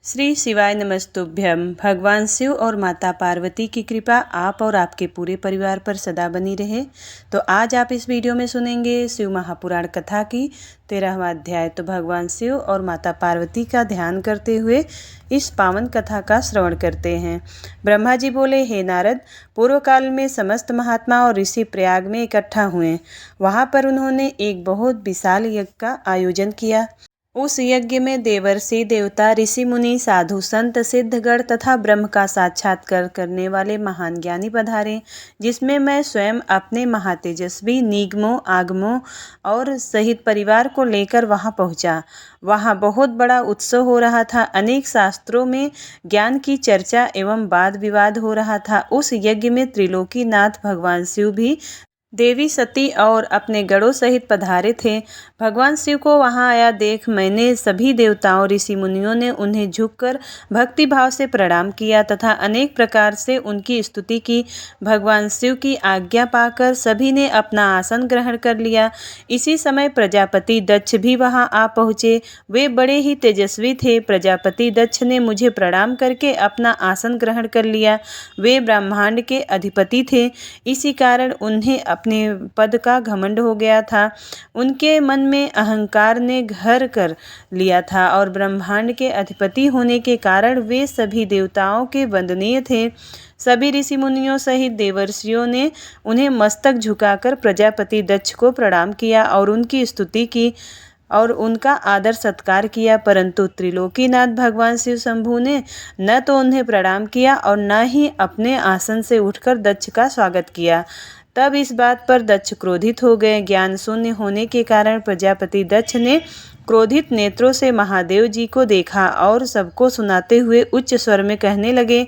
श्री शिवाय नमस्तुभ्यम। भगवान शिव और माता पार्वती की कृपा आप और आपके पूरे परिवार पर सदा बनी रहे। तो आज आप इस वीडियो में सुनेंगे शिव महापुराण कथा की 13वां अध्याय। तो भगवान शिव और माता पार्वती का ध्यान करते हुए इस पावन कथा का श्रवण करते हैं। ब्रह्मा जी बोले, हे नारद, पूर्व काल में समस्त महात्मा और ऋषि प्रयाग में इकट्ठा हुए। वहाँ पर उन्होंने एक बहुत विशाल यज्ञ का आयोजन किया। उस यज्ञ में देवर्षि, देवता, ऋषि मुनि, साधु, संत, सिद्धगण तथा ब्रह्म का साक्षात्कार करने वाले महान ज्ञानी पधारे, जिसमें मैं स्वयं अपने महातेजस्वी निगमों, आगमों और सहित परिवार को लेकर वहां पहुंचा। वहां बहुत बड़ा उत्सव हो रहा था। अनेक शास्त्रों में ज्ञान की चर्चा एवं वाद विवाद हो रहा था। उस यज्ञ में त्रिलोकीनाथ भगवान शिव भी देवी सती और अपने गणों सहित पधारे थे। भगवान शिव को वहां आया देख मैंने सभी देवताओं, ऋषि मुनियों ने उन्हें झुककर भक्ति भाव से प्रणाम किया तथा अनेक प्रकार से उनकी स्तुति की। भगवान शिव की आज्ञा पाकर सभी ने अपना आसन ग्रहण कर लिया। इसी समय प्रजापति दक्ष भी वहां आ पहुँचे। वे बड़े ही तेजस्वी थे। प्रजापति दक्ष ने मुझे प्रणाम करके अपना आसन ग्रहण कर लिया। वे ब्रह्मांड के अधिपति थे, इसी कारण उन्हें अपने पद का घमंड हो गया था। उनके मन में अहंकार ने घर कर लिया था और ब्रह्मांड के अधिपति होने के कारण वे सभी देवताओं के वंदनीय थे। सभी ऋषि मुनियों सहित देवर्षियों ने उन्हें मस्तक झुकाकर प्रजापति दक्ष को प्रणाम किया और उनकी स्तुति की और उनका आदर सत्कार किया। परंतु त्रिलोकीनाथ भगवान शिव शंभु ने न तो उन्हें प्रणाम किया और न ही अपने आसन से उठकर दक्ष का स्वागत किया। तब इस बात पर दक्ष क्रोधित हो गए। ज्ञान शून्य होने के कारण प्रजापति दक्ष ने क्रोधित नेत्रों से महादेव जी को देखा और सबको सुनाते हुए उच्च स्वर में कहने लगे।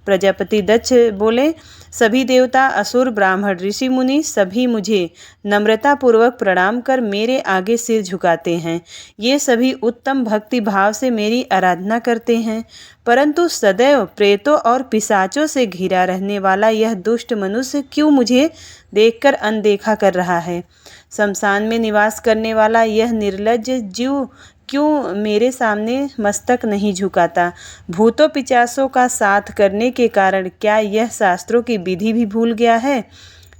प्रजापति दक्ष बोले, सभी देवता, असुर, ब्राह्मण, ऋषि मुनि सभी मुझे नम्रता पूर्वक प्रणाम कर मेरे आगे सिर झुकाते हैं। ये सभी उत्तम भक्ति भाव से मेरी आराधना करते हैं। परंतु सदैव प्रेतों और पिशाचों से घिरा रहने वाला यह दुष्ट मनुष्य क्यों मुझे देखकर अनदेखा कर रहा है? शमशान में निवास करने वाला यह निर्लज्ज जीव क्यों मेरे सामने मस्तक नहीं झुकाता? भूतों पिशाचों का साथ करने के कारण क्या यह शास्त्रों की विधि भी भूल गया है?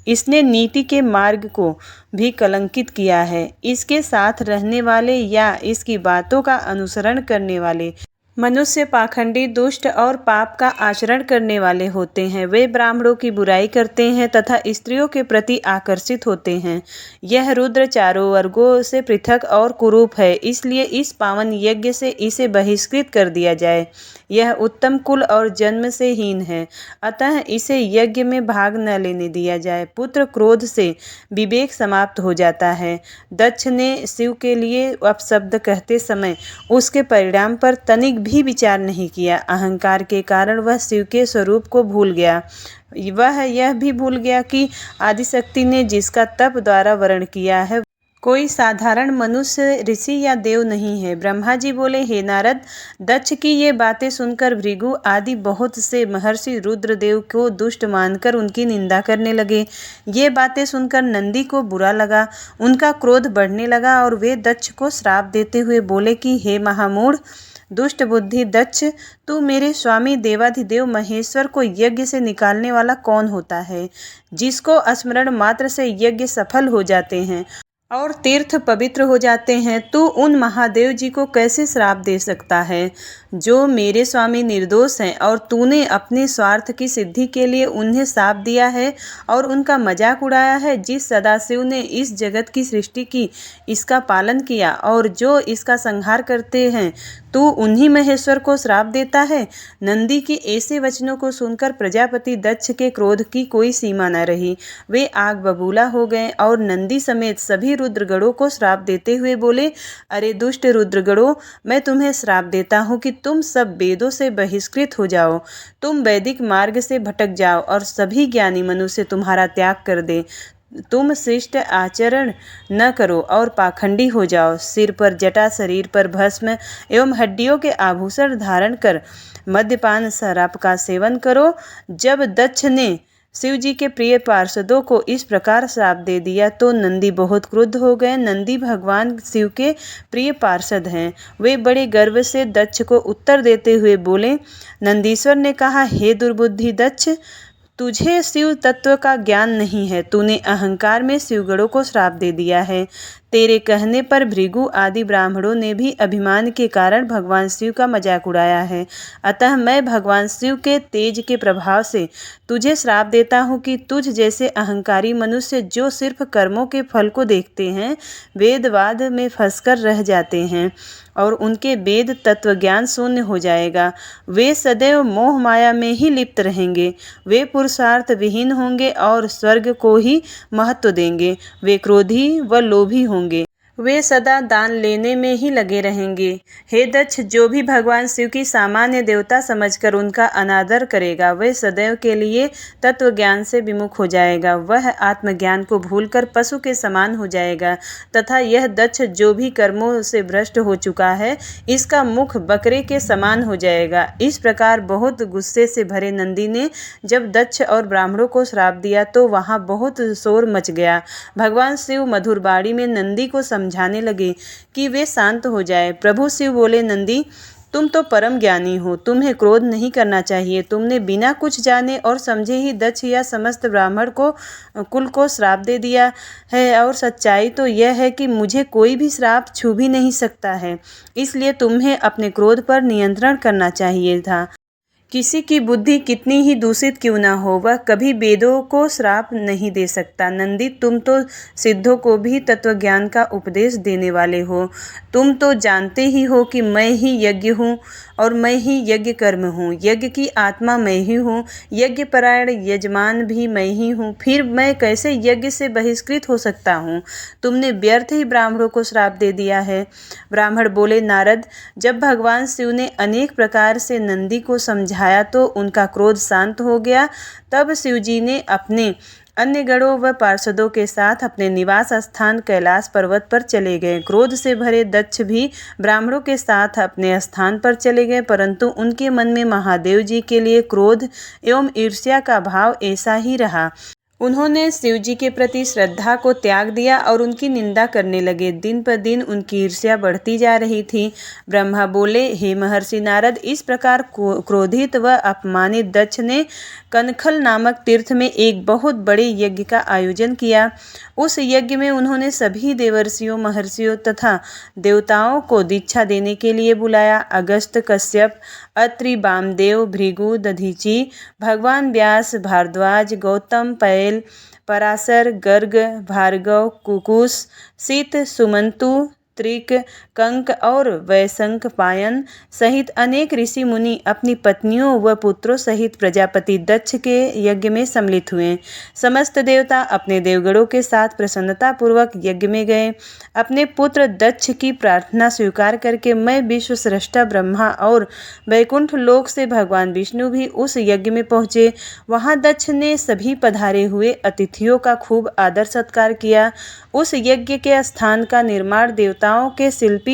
इसने नीति के मार्ग को भी कलंकित किया है। इसके साथ रहने वाले या इसकी बातों का अनुसरण करने वाले मनुष्य पाखंडी, दुष्ट और पाप का आचरण करने वाले होते हैं। वे ब्राह्मणों की बुराई करते हैं तथा स्त्रियों के प्रति आकर्षित होते हैं। यह रुद्र चारों वर्गों से पृथक और कुरूप है, इसलिए इस पावन यज्ञ से इसे बहिष्कृत कर दिया जाए। यह उत्तम कुल और जन्म से हीन है, अतः इसे यज्ञ में भाग न लेने दिया जाए। पुत्र क्रोध से विवेक समाप्त हो जाता है। दक्ष ने शिव के लिए अपशब्द कहते समय उसके परिणाम पर तनिक भी विचार नहीं किया। अहंकार के कारण वह शिव के स्वरूप को भूल गया। वह यह भी भूल गया कि आदिशक्ति ने जिसका तप द्वारा वर्ण किया है कोई साधारण मनुष्य, ऋषि या देव नहीं है। ब्रह्मा जी बोले, हे नारद, दक्ष की ये बातें सुनकर भृगु आदि बहुत से महर्षि रुद्रदेव को दुष्ट मानकर उनकी निंदा करने लगे। ये बातें सुनकर नंदी को बुरा लगा, उनका क्रोध बढ़ने लगा और वे दक्ष को श्राप देते हुए बोले कि हे महामूढ़, दुष्ट बुद्धि दक्ष, तू मेरे स्वामी देवाधिदेव महेश्वर को यज्ञ से निकालने वाला कौन होता है, जिसको स्मरण मात्र से यज्ञ सफल हो जाते हैं और तीर्थ पवित्र हो जाते हैं? तू उन महादेव जी को कैसे श्राप दे सकता है जो मेरे स्वामी निर्दोष हैं और तूने अपने स्वार्थ की सिद्धि के लिए उन्हें श्राप दिया है और उनका मजाक उड़ाया है? जिस सदाशिव ने इस जगत की सृष्टि की, इसका पालन किया और जो इसका संहार करते हैं, तू उन्हीं महेश्वर को श्राप देता है? नंदी के ऐसे वचनों को सुनकर प्रजापति दक्ष के क्रोध की कोई सीमा न रही। वे आग बबूला हो गए और नंदी समेत सभी रुद्रगणों को श्राप देते हुए बोले, अरे दुष्ट रुद्रगणों, मैं तुम्हें श्राप देता हूँ कि तुम सब वेदों से बहिष्कृत हो जाओ, तुम वैदिक मार्ग से भटक जाओ और सभी ज्ञानी मनुष्य तुम्हारा त्याग कर दे। तुम शिष्ट आचरण न करो और पाखंडी हो जाओ। सिर पर जटा, शरीर पर भस्म एवं हड्डियों के आभूषण धारण कर मद्यपान, शराब का सेवन करो। जब दक्ष ने शिव जी के प्रिय पार्षदों को इस प्रकार श्राप दे दिया तो नंदी बहुत क्रुद्ध हो गए। नंदी भगवान शिव के प्रिय पार्षद हैं। वे बड़े गर्व से दक्ष को उत्तर देते हुए बोले। नंदीश्वर ने कहा, हे दुर्बुद्धि दक्ष, तुझे शिव तत्व का ज्ञान नहीं है। तूने अहंकार में शिवगणों को श्राप दे दिया है। तेरे कहने पर भृगु आदि ब्राह्मणों ने भी अभिमान के कारण भगवान शिव का मजाक उड़ाया है। अतः मैं भगवान शिव के तेज के प्रभाव से तुझे श्राप देता हूँ कि तुझ जैसे अहंकारी मनुष्य जो सिर्फ कर्मों के फल को देखते हैं, वेदवाद में फंसकर रह जाते हैं और उनके वेद तत्व ज्ञान शून्य हो जाएगा। वे सदैव मोह माया में ही लिप्त रहेंगे। वे पुरुषार्थ विहीन होंगे और स्वर्ग को ही महत्व देंगे। वे क्रोधी व लोभी होंगे। वे सदा दान लेने में ही लगे रहेंगे। हे दक्ष, जो भी भगवान शिव की सामान्य देवता समझकर उनका अनादर करेगा, वह सदैव के लिए तत्व ज्ञान से विमुख हो जाएगा। वह आत्मज्ञान को भूलकर पशु के समान हो जाएगा। तथा यह दक्ष जो भी कर्मों से भ्रष्ट हो चुका है, इसका मुख बकरे के समान हो जाएगा। इस प्रकार बहुत गुस्से से भरे नंदी ने जब दक्ष और ब्राह्मणों को श्राप दिया तो वहाँ बहुत शोर मच गया। भगवान शिव मधुर बाड़ी में नंदी को समझाने लगे कि वे शांत हो जाए। प्रभु शिव बोले, नंदी, तुम तो परम ज्ञानी हो, तुम्हें क्रोध नहीं करना चाहिए। तुमने बिना कुछ जाने और समझे ही दक्ष या समस्त ब्राह्मण को कुल को श्राप दे दिया है। और सच्चाई तो यह है कि मुझे कोई भी श्राप छू भी नहीं सकता है। इसलिए तुम्हें अपने क्रोध पर नियंत्रण करना चाहिए था। किसी की बुद्धि कितनी ही दूषित क्यों ना हो, वह कभी वेदों को श्राप नहीं दे सकता। नंदी, तुम तो सिद्धों को भी तत्वज्ञान का उपदेश देने वाले हो। तुम तो जानते ही हो कि मैं ही यज्ञ हूँ और मैं ही यज्ञ कर्म हूँ। यज्ञ की आत्मा मैं ही हूँ। यज्ञ परायण यजमान भी मैं ही हूँ। फिर मैं कैसे यज्ञ से बहिष्कृत हो सकता हूँ? तुमने व्यर्थ ही ब्राह्मणों को श्राप दे दिया है। ब्राह्मण बोले, नारद, जब भगवान शिव ने अनेक प्रकार से नंदी को समझाया तो उनका क्रोध शांत हो गया। तब शिव जी ने अपने अन्य गणों व पार्षदों के साथ अपने निवास स्थान कैलाश पर्वत पर चले गए। क्रोध से भरे दक्ष भी ब्राह्मणों के साथ अपने स्थान पर चले गए, परंतु उनके मन में महादेव जी के लिए क्रोध एवं ईर्ष्या का भाव ऐसा ही रहा। उन्होंने शिव जी के प्रति श्रद्धा को त्याग दिया और उनकी निंदा करने लगे। दिन पर दिन उनकी ईर्ष्या बढ़ती जा रही थी। ब्रह्मा बोले, हे महर्षि नारद, इस प्रकार क्रोधित व अपमानित दक्ष ने कनखल नामक तीर्थ में एक बहुत बड़े यज्ञ का आयोजन किया। उस यज्ञ में उन्होंने सभी देवर्षियों, महर्षियों तथा देवताओं को दीक्षा देने के लिए बुलाया। अगस्त, कश्यप, अत्रि, वामदेव, भृगु, दधीचि, भगवान व्यास, भारद्वाज, गौतम, पैल, पराशर, गर्ग, भार्गव, कुकुस, शीत, सुमंतु, त्रिक, कंक और वैशंख पायन सहित अनेक ऋषि मुनि अपनी पत्नियों व पुत्रों सहित प्रजापति दक्ष के यज्ञ में सम्मिलित हुए। समस्त देवता अपने देवगणों के साथ प्रसन्नता पूर्वक यज्ञ में गए। अपने पुत्र दक्ष की प्रार्थना स्वीकार करके मैं विश्व सृष्टा ब्रह्मा और वैकुंठ लोक से भगवान विष्णु भी उस यज्ञ में पहुँचे। वहाँ दक्ष ने सभी पधारे हुए अतिथियों का खूब आदर सत्कार किया। उस यज्ञ के स्थान का निर्माण देवताओं के शिल्पी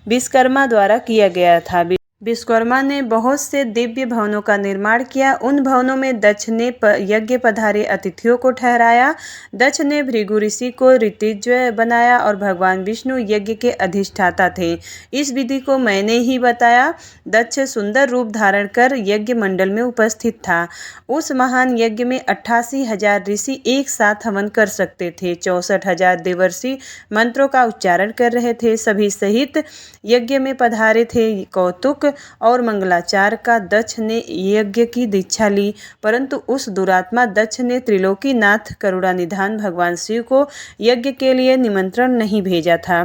विश्वकर्मा द्वारा किया गया था। विश्वकर्मा ने बहुत से दिव्य भवनों का निर्माण किया। उन भवनों में दक्ष ने यज्ञ पधारे अतिथियों को ठहराया। दक्ष ने भृगु ऋषि को ऋतिज्य बनाया और भगवान विष्णु यज्ञ के अधिष्ठाता थे। इस विधि को मैंने ही बताया। दक्ष सुंदर रूप धारण कर यज्ञ मंडल में उपस्थित था। उस महान यज्ञ में 88,000 ऋषि एक साथ हवन कर सकते थे। 64,000 देवर्षि मंत्रों का उच्चारण कर रहे थे। सभी सहित यज्ञ में पधारे थे। कौतुक और मंगलाचार का दक्ष ने यज्ञ की दीक्षा ली, परंतु उस दुरात्मा दक्ष ने त्रिलोकीनाथ करुणानिधान भगवान शिव को यज्ञ के लिए निमंत्रण नहीं भेजा था,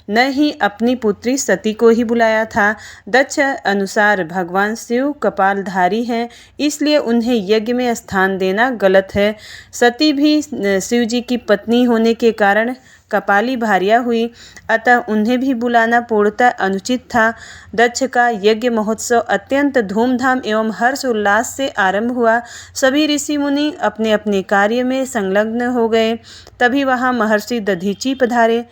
न ही अपनी पुत्री सती को ही बुलाया था। दक्ष अनुसार भगवान शिव कपालधारी हैं, इसलिए उन्हें यज्ञ में स्थान देना गलत है। सती भी शिव जी की पत्नी होने के कारण कपाली भार्या हुई, अतः उन्हें भी बुलाना पूर्णतः अनुचित था। दक्ष का यज्ञ महोत्सव अत्यंत धूमधाम एवं हर्ष उल्लास से आरंभ हुआ। सभी ऋषि मुनि अपने अपने कार्य में संलग्न हो गए। तभी वहाँ महर्षि दधीचि पधारे।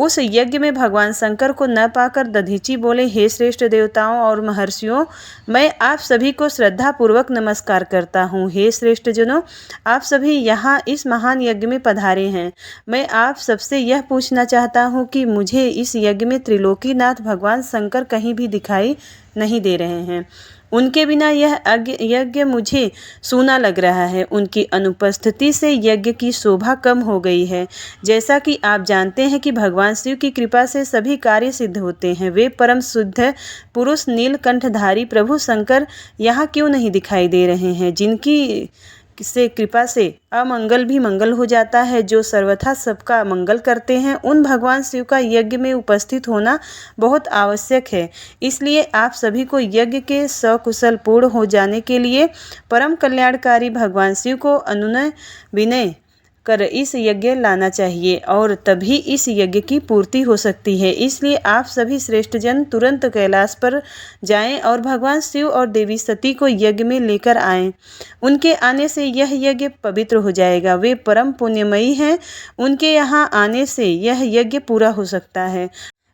उस यज्ञ में भगवान शंकर को न पाकर दधीची बोले, हे श्रेष्ठ देवताओं और महर्षियों, मैं आप सभी को श्रद्धापूर्वक नमस्कार करता हूँ। हे श्रेष्ठ जनों, आप सभी यहाँ इस महान यज्ञ में पधारे हैं। मैं आप सबसे यह पूछना चाहता हूँ कि मुझे इस यज्ञ में त्रिलोकीनाथ भगवान शंकर कहीं भी दिखाई नहीं दे रहे हैं। उनके बिना यह यज्ञ मुझे सूना लग रहा है। उनकी अनुपस्थिति से यज्ञ की शोभा कम हो गई है। जैसा कि आप जानते हैं कि भगवान शिव की कृपा से सभी कार्य सिद्ध होते हैं। वे परम शुद्ध पुरुष नीलकंठधारी प्रभु शंकर यहाँ क्यों नहीं दिखाई दे रहे हैं, जिनकी से कृपा से अमंगल भी मंगल हो जाता है, जो सर्वथा सबका मंगल करते हैं। उन भगवान शिव का यज्ञ में उपस्थित होना बहुत आवश्यक है। इसलिए आप सभी को यज्ञ के सकुशल पूर्ण हो जाने के लिए परम कल्याणकारी भगवान शिव को अनुनय विनय कर इस यज्ञ लाना चाहिए और तभी इस यज्ञ की पूर्ति हो सकती है। इसलिए आप सभी श्रेष्ठ जन तुरंत कैलाश पर जाएं और भगवान शिव और देवी सती को यज्ञ में लेकर आएं। उनके आने से यह यज्ञ पवित्र हो जाएगा। वे परम पुण्यमयी हैं। उनके यहाँ आने से यह यज्ञ पूरा हो सकता है।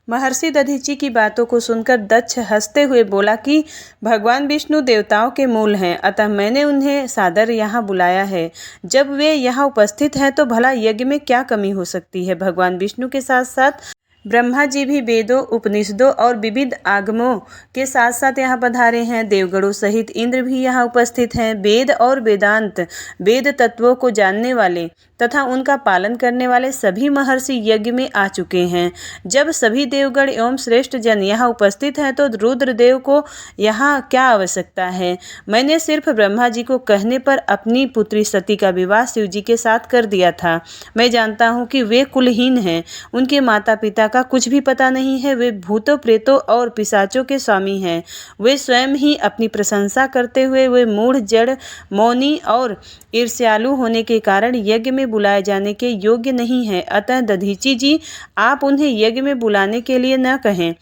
महर्षि दधीची की बातों को सुनकर दक्ष हंसते हुए बोला कि भगवान विष्णु देवताओं के मूल हैं, अतः मैंने उन्हें सादर यहाँ बुलाया है। जब वे यहाँ उपस्थित हैं तो भला यज्ञ में क्या कमी हो सकती है। भगवान विष्णु के साथ साथ ब्रह्मा जी भी वेदों, उपनिषदों और विविध आगमों के साथ साथ यहाँ पधारे हैं। देवगणों सहित इंद्र भी यहाँ उपस्थित हैं। वेद और वेदांत, वेद तत्वों को जानने वाले तथा उनका पालन करने वाले सभी महर्षि यज्ञ में आ चुके हैं। जब सभी देवगण एवं श्रेष्ठ जन यहाँ उपस्थित हैं तो रुद्रदेव को यहाँ क्या आवश्यकता है। मैंने सिर्फ ब्रह्मा जी को कहने पर अपनी पुत्री सती का विवाह शिव जी के साथ कर दिया था। मैं जानता हूँ कि वे कुलहीन हैं, उनके माता पिता का कुछ भी पता नहीं है। वे भूतों, प्रेतों और पिशाचों के स्वामी हैं। वे स्वयं ही अपनी प्रशंसा करते हुए वे मूढ़, जड़, मौनी और ईर्ष्यालु होने के कारण यज्ञ में बुलाए जाने के योग्य नहीं है। अतः दधीची जी, आप उन्हें यज्ञ में बुलाने के लिए न कहें।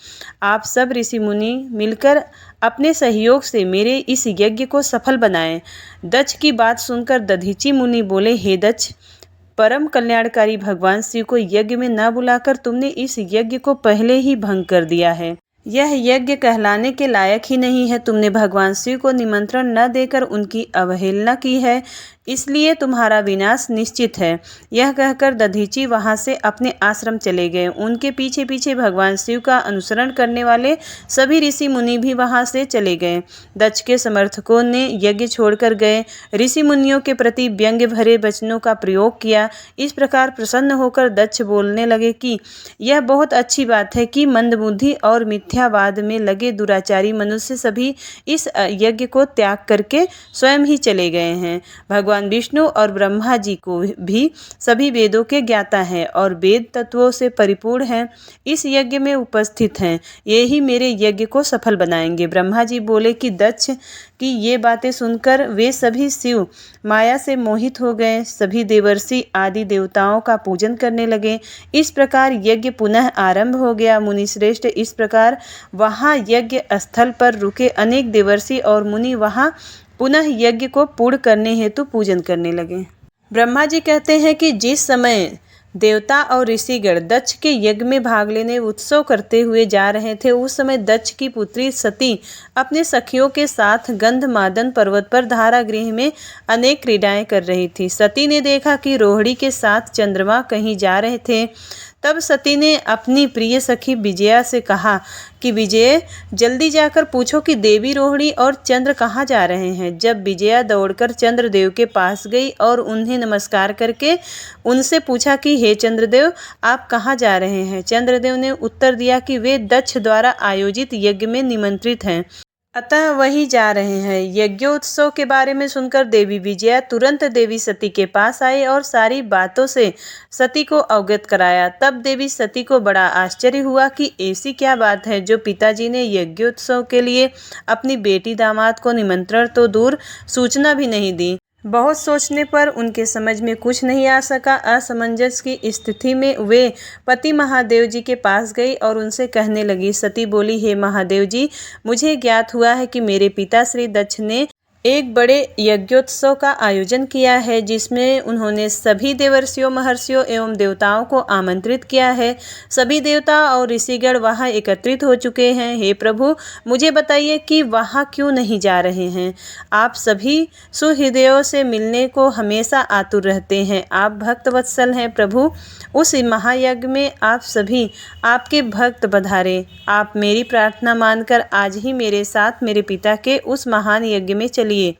आप सब ऋषि मुनि मिलकर अपने सहयोग से मेरे इस यज्ञ को सफल बनाएं। दक्ष की बात सुनकर दधीची मुनि बोले, हे दक्ष, परम कल्याणकारी भगवान शिव को यज्ञ में न बुलाकर तुमने इस यज्ञ को पहले ही भंग कर दिया है। यह यज्ञ कहलाने के लायक ही नहीं है। तुमने भगवान शिव को निमंत्रण न देकर उनकी अवहेलना की है, इसलिए तुम्हारा विनाश निश्चित है। यह कहकर दधीची वहां से अपने आश्रम चले गए। उनके पीछे पीछे भगवान शिव का अनुसरण करने वाले सभी ऋषि मुनि भी वहां से चले गए। दक्ष के समर्थकों ने यज्ञ छोड़कर गए ऋषि मुनियों के प्रति व्यंग्य भरे वचनों का प्रयोग किया। इस प्रकार प्रसन्न होकर दक्ष बोलने लगे कि यह बहुत अच्छी बात है कि मंदबुद्धि और मिथ्यावाद में लगे दुराचारी मनुष्य सभी इस यज्ञ को त्याग करके स्वयं ही चले गए हैं। भगवान विष्णु और ब्रह्मा जी को भी सभी वेदों के ज्ञाता हैं और वेद तत्वों से परिपूर्ण हैं, इस यज्ञ में उपस्थित हैं। ये ही मेरे यज्ञ को सफल बनाएंगे। ब्रह्मा जी बोले कि दक्ष की ये बातें सुनकर वे सभी शिव माया से मोहित हो गए। सभी देवर्षि आदि देवताओं का पूजन करने लगे। इस प्रकार यज्ञ पुनः आरंभ हो गया। मुनिश्रेष्ठ, इस प्रकार वहाँ यज्ञ स्थल पर रुके अनेक देवर्षि और मुनि वहाँ पुनः यज्ञ को पूर्ण करने हेतु पूजन करने लगे। ब्रह्मा जी कहते हैं कि जिस समय देवता और ऋषिगण दक्ष के यज्ञ में भाग लेने उत्सव करते हुए जा रहे थे, उस समय दक्ष की पुत्री सती अपने सखियों के साथ गंधमादन पर्वत पर धारागृह में अनेक क्रीड़ाएं कर रही थी। सती ने देखा कि रोहिणी के साथ चंद्रमा कहीं जा रहे थे। तब सती ने अपनी प्रिय सखी विजया से कहा कि विजय, जल्दी जाकर पूछो कि देवी रोहिणी और चंद्र कहाँ जा रहे हैं। जब विजया दौड़कर चंद्रदेव के पास गई और उन्हें नमस्कार करके उनसे पूछा कि हे चंद्रदेव, आप कहाँ जा रहे हैं। चंद्रदेव ने उत्तर दिया कि वे दक्ष द्वारा आयोजित यज्ञ में निमंत्रित हैं, अतः वही जा रहे हैं। यज्ञोत्सव के बारे में सुनकर देवी विजया तुरंत देवी सती के पास आई और सारी बातों से सती को अवगत कराया। तब देवी सती को बड़ा आश्चर्य हुआ कि ऐसी क्या बात है जो पिताजी ने यज्ञोत्सव के लिए अपनी बेटी दामाद को निमंत्रण तो दूर सूचना भी नहीं दी। बहुत सोचने पर उनके समझ में कुछ नहीं आ सका। असमंजस की स्थिति में वे पति महादेव जी के पास गई और उनसे कहने लगी। सती बोली, हे महादेव जी, मुझे ज्ञात हुआ है कि मेरे पिता श्री दक्ष ने एक बड़े यज्ञोत्सव का आयोजन किया है जिसमें उन्होंने सभी देवर्षियों, महर्षियों एवं देवताओं को आमंत्रित किया है। सभी देवता और ऋषिगण वहां एकत्रित हो चुके हैं। हे प्रभु, मुझे बताइए कि वहां क्यों नहीं जा रहे हैं? आप सभी सुहृदयों से मिलने को हमेशा आतुर रहते हैं। आप भक्त वत्सल हैं प्रभु। उस महायज्ञ में आप सभी आपके भक्त पधारे। आप मेरी प्रार्थना मानकर आज ही मेरे साथ मेरे पिता के उस महान यज्ञ में चलिए।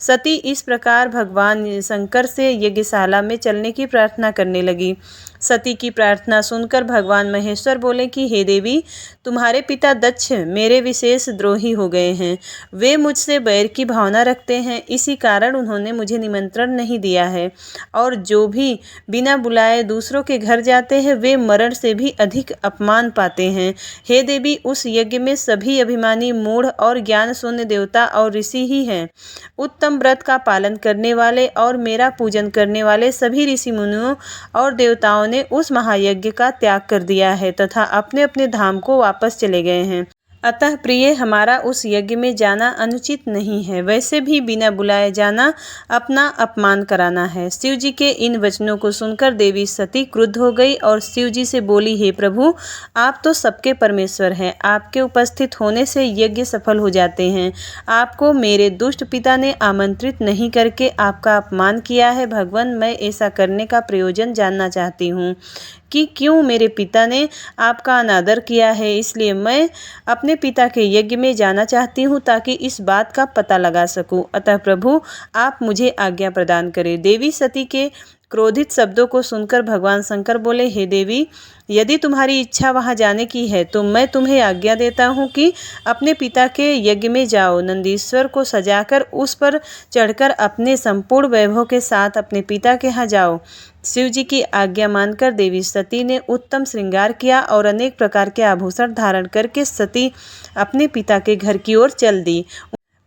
सती इस प्रकार भगवान शंकर से यज्ञशाला में चलने की प्रार्थना करने लगी। सती की प्रार्थना सुनकर भगवान महेश्वर बोले कि हे देवी, तुम्हारे पिता दक्ष मेरे विशेष द्रोही हो गए हैं। वे मुझसे बैर की भावना रखते हैं, इसी कारण उन्होंने मुझे निमंत्रण नहीं दिया है। और जो भी बिना बुलाए दूसरों के घर जाते हैं वे मरण से भी अधिक अपमान पाते हैं। हे देवी, उस यज्ञ में सभी अभिमानी, मूढ़ और ज्ञान शून्य देवता और ऋषि ही हैं। उत्तम व्रत का पालन करने वाले और मेरा पूजन करने वाले सभी ऋषि मुनियों और देवताओं ने उस महायज्ञ का त्याग कर दिया है तथा अपने अपने धाम को वापस चले गए हैं। अतः प्रिय, हमारा उस यज्ञ में जाना अनुचित नहीं है। वैसे भी बिना बुलाए जाना अपना अपमान कराना है। शिव जी के इन वचनों को सुनकर देवी सती क्रुद्ध हो गई और शिव जी से बोली, हे प्रभु, आप तो सबके परमेश्वर हैं। आपके उपस्थित होने से यज्ञ सफल हो जाते हैं। आपको मेरे दुष्ट पिता ने आमंत्रित नहीं करके आपका अपमान किया है। भगवान, मैं ऐसा करने का प्रयोजन जानना चाहती हूँ कि क्यों मेरे पिता ने आपका अनादर किया है। इसलिए मैं अपने पिता के यज्ञ में जाना चाहती हूँ ताकि इस बात का पता लगा सकूँ। अतः प्रभु, आप मुझे आज्ञा प्रदान करें। देवी सती के क्रोधित शब्दों को सुनकर भगवान शंकर बोले, हे देवी, यदि तुम्हारी इच्छा वहां जाने की है तो मैं तुम्हें आज्ञा देता हूं कि अपने पिता के यज्ञ में जाओ। नंदीश्वर को सजाकर उस पर चढ़कर अपने संपूर्ण वैभव के साथ अपने पिता के यहाँ जाओ। शिव जी की आज्ञा मानकर देवी सती ने उत्तम श्रृंगार किया और अनेक प्रकार के आभूषण धारण करके सती अपने पिता के घर की ओर चल दी।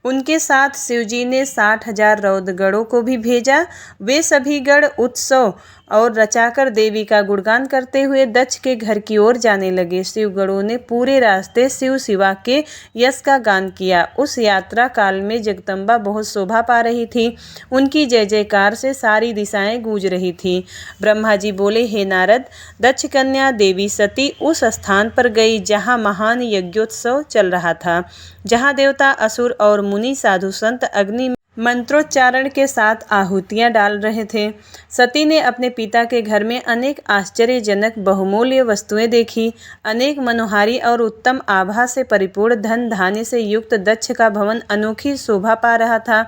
उनके साथ शिवजी ने 60,000 रौद्रगणों को भी भेजा। वे सभी गण उत्सव और रचाकर देवी का गुणगान करते हुए दक्ष के घर की ओर जाने लगे। शिवगणों ने पूरे रास्ते शिव शिवा के यश का गान किया। उस यात्रा काल में जगदम्बा बहुत शोभा पा रही थी। उनकी जय जयकार से सारी दिशाएं गूंज रही थी। ब्रह्मा जी बोले, हे नारद, दक्ष कन्या देवी सती उस स्थान पर गई जहाँ महान यज्ञोत्सव चल रहा था, जहाँ देवता, असुर और मुनि, साधु संत अग्नि मंत्रोच्चारण के साथ आहुतियां डाल रहे थे। सती ने अपने पिता के घर में अनेक आश्चर्यजनक बहुमूल्य वस्तुएं देखी। अनेक मनोहारी और उत्तम आभा से परिपूर्ण धन धान्य से युक्त दक्ष का भवन अनोखी शोभा पा रहा था।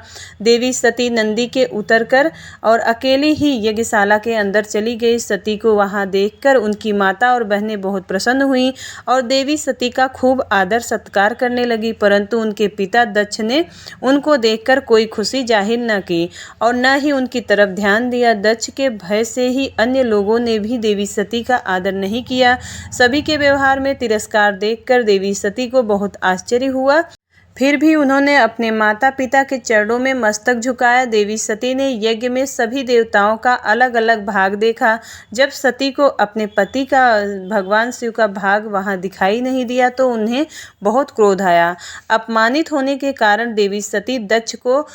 देवी सती नंदी के उतरकर और अकेली ही यज्ञशाला के अंदर चली गई। सती को वहां देखकर उनकी माता और बहनें बहुत प्रसन्न हुई और देवी सती का खूब आदर सत्कार करने लगी, परंतु उनके पिता दक्ष ने उनको देखकर कोई खुशी जाहिर न की और न ही उनकी तरफ ध्यान दिया। दक्ष के भय से ही अन्य लोगों ने भी देवी सती का आदर नहीं किया। सभी के व्यवहार में तिरस्कार देखकर देवी सती को बहुत आश्चर्य हुआ। फिर भी उन्होंने अपने माता पिता के चरणों में मस्तक झुकाया। देवी सती ने यज्ञ में सभी देवताओं का अलग अलग भाग देखा। जब सती को अपने पति का, भगवान शिव का भाग वहां दिखाई नहीं दिया तो उन्हें बहुत क्रोध आया। अपमानित होने के कारण देवी सती दक्ष को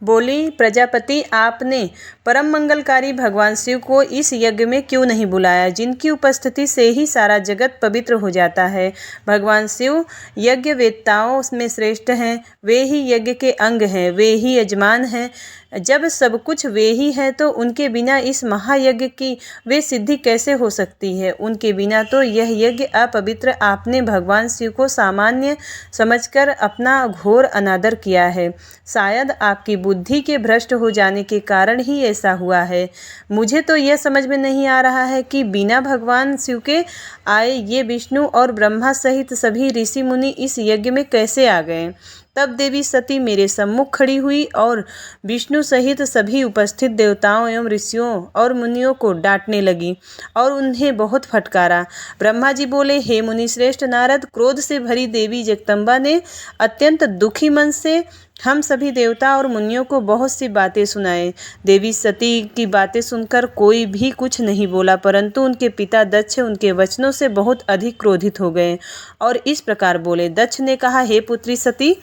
बोली, प्रजापति, आपने परम मंगलकारी भगवान शिव को इस यज्ञ में क्यों नहीं बुलाया, जिनकी उपस्थिति से ही सारा जगत पवित्र हो जाता है। भगवान शिव यज्ञ वेत्ताओं में श्रेष्ठ हैं। वे ही यज्ञ के अंग हैं, वे ही यजमान हैं। जब सब कुछ वे ही हैं तो उनके बिना इस महायज्ञ की वे सिद्धि कैसे हो सकती है। उनके बिना तो यह यज्ञ अपवित्र। आपने भगवान शिव को सामान्य समझकर अपना घोर अनादर किया है। शायद आपकी बुद्धि के भ्रष्ट हो जाने के कारण ही ऐसा हुआ है। मुझे तो यह समझ में नहीं आ रहा है कि बिना भगवान शिव के आए ये विष्णु और ब्रह्मा सहित सभी ऋषि मुनि इस यज्ञ में कैसे आ गए। तब देवी सती मेरे सम्मुख खड़ी हुई और विष्णु सहित सभी उपस्थित देवताओं एवं ऋषियों और मुनियों को डांटने लगी और उन्हें बहुत फटकारा। ब्रह्मा जी बोले, हे मुनि श्रेष्ठ नारद, क्रोध से भरी देवी जगदम्बा ने अत्यंत दुखी मन से हम सभी देवता और मुनियों को बहुत सी बातें सुनाए। देवी सती की बातें सुनकर कोई भी कुछ नहीं बोला, परंतु उनके पिता दक्ष उनके वचनों से बहुत अधिक क्रोधित हो गए और इस प्रकार बोले। दक्ष ने कहा, हे पुत्री सती,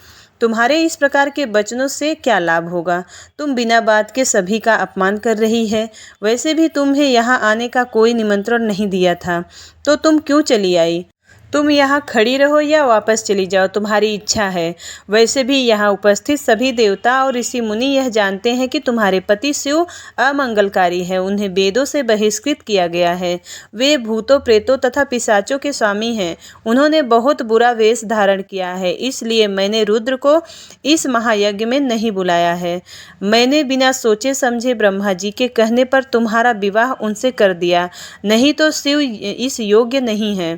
तुम्हारे इस प्रकार के वचनों से क्या लाभ होगा? तुम बिना बात के सभी का अपमान कर रही है। वैसे भी तुम्हें यहाँ आने का कोई निमंत्रण नहीं दिया था, तो तुम क्यों चली आई? तुम यहाँ खड़ी रहो या वापस चली जाओ, तुम्हारी इच्छा है। वैसे भी यहाँ उपस्थित सभी देवता और ऋषि मुनि यह जानते हैं कि तुम्हारे पति शिव अमंगलकारी है। उन्हें वेदों से बहिष्कृत किया गया है। वे भूतों, प्रेतों तथा पिशाचों के स्वामी हैं। उन्होंने बहुत बुरा वेश धारण किया है, इसलिए मैंने रुद्र को इस महायज्ञ में नहीं बुलाया है। मैंने बिना सोचे समझे ब्रह्मा जी के कहने पर तुम्हारा विवाह उनसे कर दिया, नहीं तो शिव इस योग्य नहीं है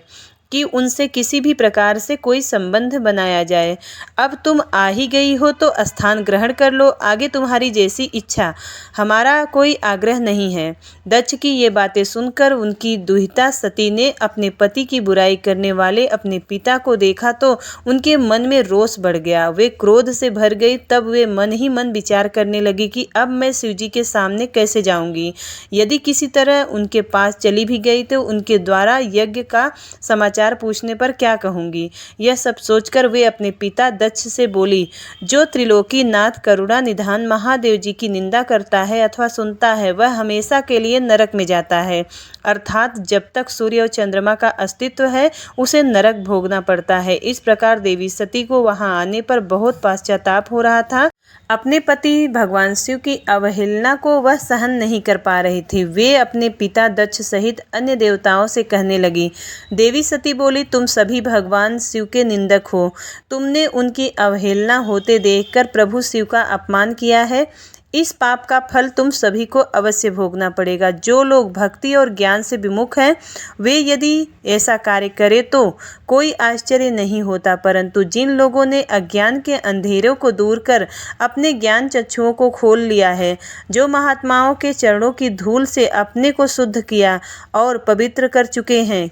कि उनसे किसी भी प्रकार से कोई संबंध बनाया जाए। अब तुम आ ही गई हो तो स्थान ग्रहण कर लो, आगे तुम्हारी जैसी इच्छा, हमारा कोई आग्रह नहीं है। दक्ष की ये बातें सुनकर उनकी दुहिता सती ने अपने पति की बुराई करने वाले अपने पिता को देखा तो उनके मन में रोष बढ़ गया। वे क्रोध से भर गई। तब वे मन ही मन विचार करने लगी कि अब मैं शिवजी के सामने कैसे जाऊंगी। यदि किसी तरह उनके पास चली भी गई तो उनके द्वारा यज्ञ का समाचार पूछने पर क्या कहूंगी। यह सब सोचकर वे अपने पिता दक्ष से बोली, जो त्रिलोकी नाथ करुणा निधान महादेव जी की निंदा करता है अथवा सुनता है, वह हमेशा के लिए नरक में जाता है। अर्थात जब तक सूर्य और चंद्रमा का अस्तित्व है उसे नरक भोगना पड़ता है। इस प्रकार देवी सती को वहां आने पर बहुत पश्चाताप हो रहा था। अपने पति भगवान शिव की अवहेलना को वह सहन नहीं कर पा रही थी। वे अपने पिता दक्ष सहित अन्य देवताओं से कहने लगी। देवी सती बोली, तुम सभी भगवान शिव के निंदक हो। तुमने उनकी अवहेलना होते देखकर प्रभु शिव का अपमान किया है। इस पाप का फल तुम सभी को अवश्य भोगना पड़ेगा। जो लोग भक्ति और ज्ञान से विमुख हैं वे यदि ऐसा कार्य करें तो कोई आश्चर्य नहीं होता, परंतु जिन लोगों ने अज्ञान के अंधेरों को दूर कर अपने ज्ञान चक्षुओं को खोल लिया है, जो महात्माओं के चरणों की धूल से अपने को शुद्ध किया और पवित्र कर चुके हैं,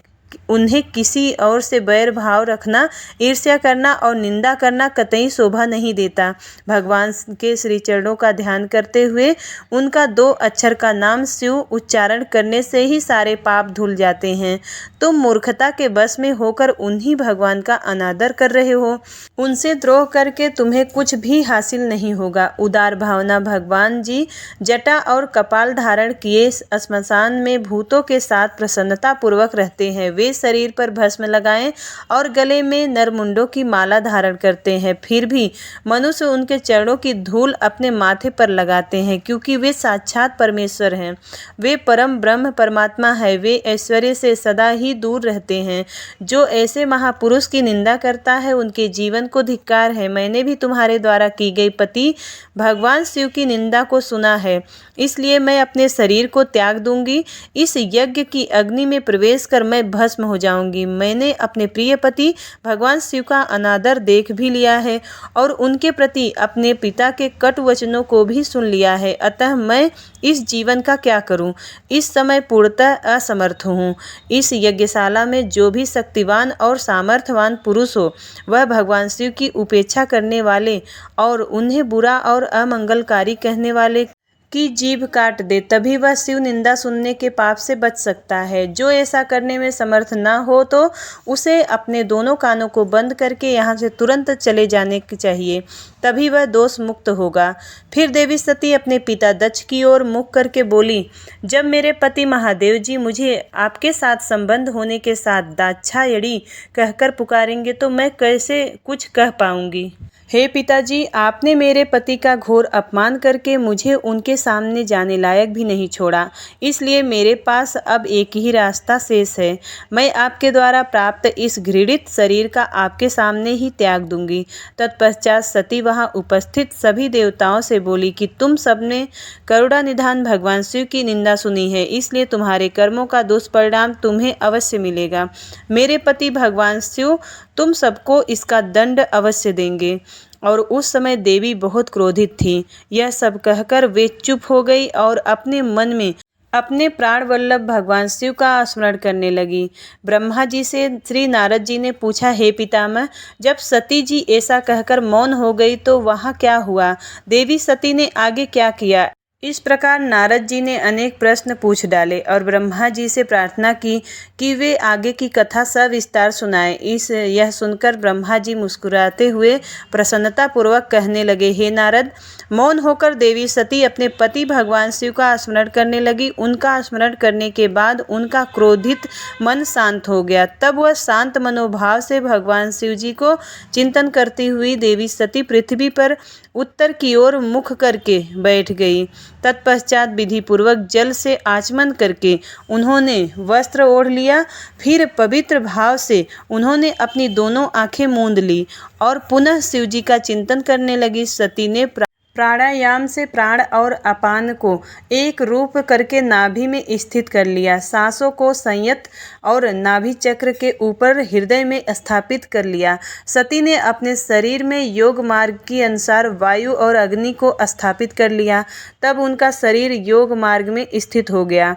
उन्हें किसी और से बैर भाव रखना, ईर्ष्या करना और निंदा करना कतई शोभा नहीं देता। भगवान के श्री चरणों का ध्यान करते हुए उनका 2 अक्षर का नाम शिव उच्चारण करने से ही सारे पाप धुल जाते हैं। तुम मूर्खता के बस में होकर उन्हीं भगवान का अनादर कर रहे हो। उनसे द्रोह करके तुम्हें कुछ भी हासिल नहीं होगा। उदार भावना भगवान जी जटा और कपाल धारण किए श्मशान में भूतों के साथ प्रसन्नता पूर्वक रहते हैं। वे शरीर पर भस्म लगाएं और गले में नरमुंडों की माला धारण करते हैं, फिर भी मनुष्य उनके चरणों की धूल अपने माथे पर लगाते हैं, क्योंकि वे साक्षात परमेश्वर हैं। वे परम ब्रह्म परमात्मा है। वे ऐश्वर्य से सदा ही दूर रहते हैं। जो ऐसे महापुरुष की निंदा करता है उनके जीवन को धिक्कार है। मैंने भी तुम्हारे द्वारा की गई पति भगवान शिव की निंदा को सुना है, इसलिए मैं अपने शरीर को त्याग दूंगी। इस यज्ञ की अग्नि में प्रवेश कर मैं भस्म हो जाऊंगी। मैंने अपने प्रिय पति भगवान शिव का अनादर देख भी लिया है और उनके प्रति अपने पिता के कटु वचनों को भी सुन लिया है, अतः मैं इस जीवन का क्या करूं? इस समय पूर्णतः असमर्थ हूं। इस यज्ञशाला में जो भी शक्तिवान और सामर्थ्यवान पुरुष हो, वह भगवान शिव की उपेक्षा करने वाले और उन्हें बुरा और अमंगलकारी कहने वाले की जीभ काट दे, तभी वह शिव निंदा सुनने के पाप से बच सकता है। जो ऐसा करने में समर्थ न हो तो उसे अपने दोनों कानों को बंद करके यहाँ से तुरंत चले जाने चाहिए, तभी वह दोष मुक्त होगा। फिर देवी सती अपने पिता दक्ष की ओर मुख करके बोली, जब मेरे पति महादेव जी मुझे आपके साथ संबंध होने के साथ दाक्षायणी कहकर पुकारेंगे तो मैं कैसे कुछ कह पाऊंगी। हे पिताजी, आपने मेरे पति का घोर अपमान करके मुझे उनके सामने जाने लायक भी नहीं छोड़ा, इसलिए मेरे पास अब एक ही रास्ता शेष है। मैं आपके द्वारा प्राप्त इस घृणित शरीर का आपके सामने ही त्याग दूंगी। तत्पश्चात सती वहां उपस्थित सभी देवताओं से बोली कि तुम सबने करुणा निधान भगवान शिव की निंदा सुनी है, इसलिए तुम्हारे कर्मों का दुष्परिणाम तुम्हें अवश्य मिलेगा। मेरे पति भगवान शिव तुम सबको इसका दंड अवश्य देंगे। और उस समय देवी बहुत क्रोधित थी। यह सब कहकर वे चुप हो गई और अपने मन में अपने प्राण वल्लभ भगवान शिव का स्मरण करने लगी। ब्रह्मा जी से श्री नारद जी ने पूछा, हे पितामह, जब सती जी ऐसा कहकर मौन हो गई तो वहाँ क्या हुआ? देवी सती ने आगे क्या किया? इस प्रकार नारद जी ने अनेक प्रश्न पूछ डाले और ब्रह्मा जी से प्रार्थना की कि वे आगे की कथा सविस्तार सुनाएं। यह सुनकर ब्रह्मा जी मुस्कुराते हुए प्रसन्नतापूर्वक कहने लगे, हे नारद, मौन होकर देवी सती अपने पति भगवान शिव का स्मरण करने लगी। उनका स्मरण करने के बाद उनका क्रोधित मन शांत हो गया। तब वह शांत मनोभाव से भगवान शिव जी को चिंतन करती हुई देवी सती पृथ्वी पर उत्तर की ओर मुख करके बैठ गई। तत्पश्चात विधिपूर्वक जल से आचमन करके उन्होंने वस्त्र ओढ़ लिया। फिर पवित्र भाव से उन्होंने अपनी दोनों आंखें मूंद ली और पुनः शिव जी का चिंतन करने लगी। सती ने प्राणायाम से प्राण और अपान को एक रूप करके नाभि में स्थित कर लिया। सांसों को संयत और नाभि चक्र के ऊपर हृदय में स्थापित कर लिया। सती ने अपने शरीर में योग मार्ग के अनुसार वायु और अग्नि को स्थापित कर लिया। तब उनका शरीर योग मार्ग में स्थित हो गया।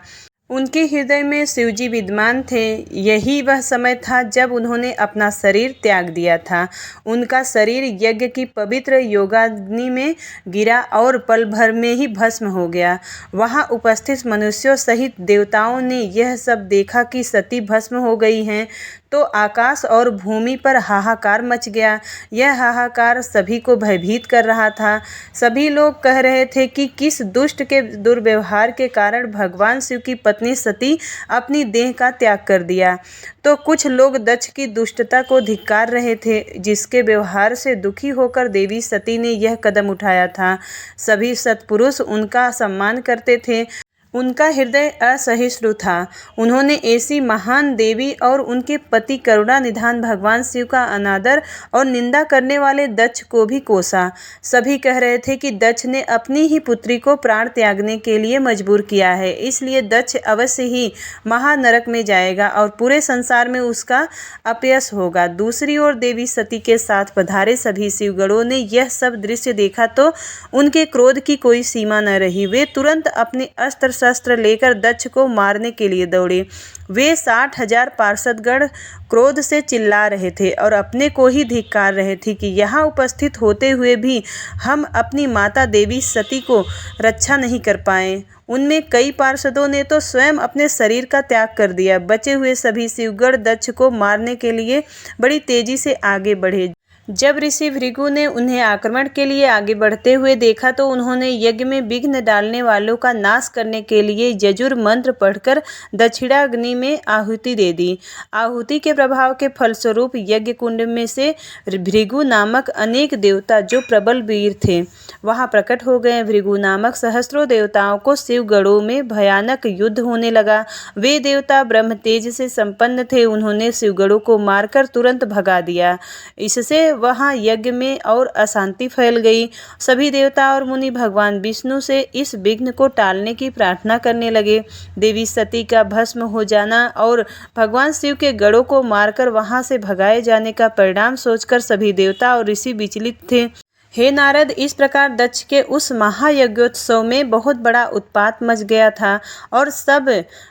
उनके हृदय में शिवजी विद्यमान थे। यही वह समय था जब उन्होंने अपना शरीर त्याग दिया था। उनका शरीर यज्ञ की पवित्र योगाग्नि में गिरा और पल भर में ही भस्म हो गया। वहां उपस्थित मनुष्यों सहित देवताओं ने यह सब देखा कि सती भस्म हो गई हैं तो आकाश और भूमि पर हाहाकार मच गया। यह हाहाकार सभी को भयभीत कर रहा था। सभी लोग कह रहे थे कि किस दुष्ट के दुर्व्यवहार के कारण भगवान शिव की पत्नी सती अपनी देह का त्याग कर दिया। तो कुछ लोग दक्ष की दुष्टता को धिक्कार रहे थे, जिसके व्यवहार से दुखी होकर देवी सती ने यह कदम उठाया था। सभी सत्पुरुष उनका सम्मान करते थे। उनका हृदय असहिष्णु था। उन्होंने ऐसी महान देवी और उनके पति करुणा निधान भगवान शिव का अनादर और निंदा करने वाले दक्ष को भी कोसा। सभी कह रहे थे कि दक्ष ने अपनी ही पुत्री को प्राण त्यागने के लिए मजबूर किया है, इसलिए दक्ष अवश्य ही महानरक में जाएगा और पूरे संसार में उसका अपयश होगा। दूसरी ओर देवी सती के साथ पधारे सभी शिवगणों ने यह सब दृश्य देखा तो उनके क्रोध की कोई सीमा न रही। वे तुरंत अपने अस्त्र शस्त्र लेकर दक्ष को मारने के लिए दौड़े। वे 60,000 पार्षदगण क्रोध से चिल्ला रहे थे और अपने को ही धिक्कार रहे थे कि यहाँ उपस्थित होते हुए भी हम अपनी माता देवी सती को रक्षा नहीं कर पाए। उनमें कई पार्षदों ने तो स्वयं अपने शरीर का त्याग कर दिया। बचे हुए सभी शिवगण दक्ष को मारने के लिए बड़ी तेजी से आगे बढ़े। जब ऋषि भृगु ने उन्हें आक्रमण के लिए आगे बढ़ते हुए देखा तो उन्होंने यज्ञ में विघ्न डालने वालों का नाश करने के लिए यजुर मंत्र पढ़कर दक्षिणाग्नि में आहुति दे दी। आहुति के प्रभाव के फलस्वरूप यज्ञ कुंड में से भृगु नामक अनेक देवता जो प्रबल वीर थे वहां प्रकट हो गए। भृगु नामक सहस्त्रों देवताओं को शिवगणों में भयानक युद्ध होने लगा। वे देवता ब्रह्म तेज से संपन्न थे। उन्होंने शिवगणों को मारकर तुरंत भगा दिया। इससे वहां यज्ञ में और अशांति फैल गई। सभी देवता और मुनि भगवान विष्णु से इस विघ्न को टालने की प्रार्थना करने लगे। देवी सती का भस्म हो जाना और भगवान शिव के गणों को मारकर वहां से भगाए जाने का परिणाम सोचकर सभी देवता और ऋषि विचलित थे। हे नारद, इस प्रकार दक्ष के उस महायज्ञोत्सव में बहुत बड़ा उत्पात मच गया था और सब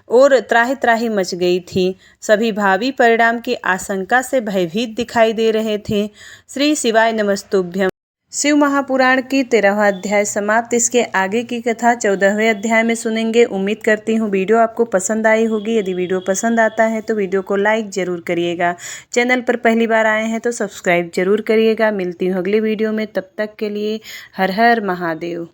और त्राही त्राही मच गई थी। सभी भावी परिणाम की आशंका से भयभीत दिखाई दे रहे थे। श्री शिवाय नमस्तुभ्यं। शिव महापुराण की 13वां अध्याय समाप्त। इसके आगे की कथा 14वें अध्याय में सुनेंगे। उम्मीद करती हूँ वीडियो आपको पसंद आई होगी। यदि वीडियो पसंद आता है तो वीडियो को लाइक ज़रूर करिएगा। चैनल पर पहली बार आए हैं तो सब्सक्राइब जरूर करिएगा। मिलती हूँ अगली वीडियो में, तब तक के लिए हर हर महादेव।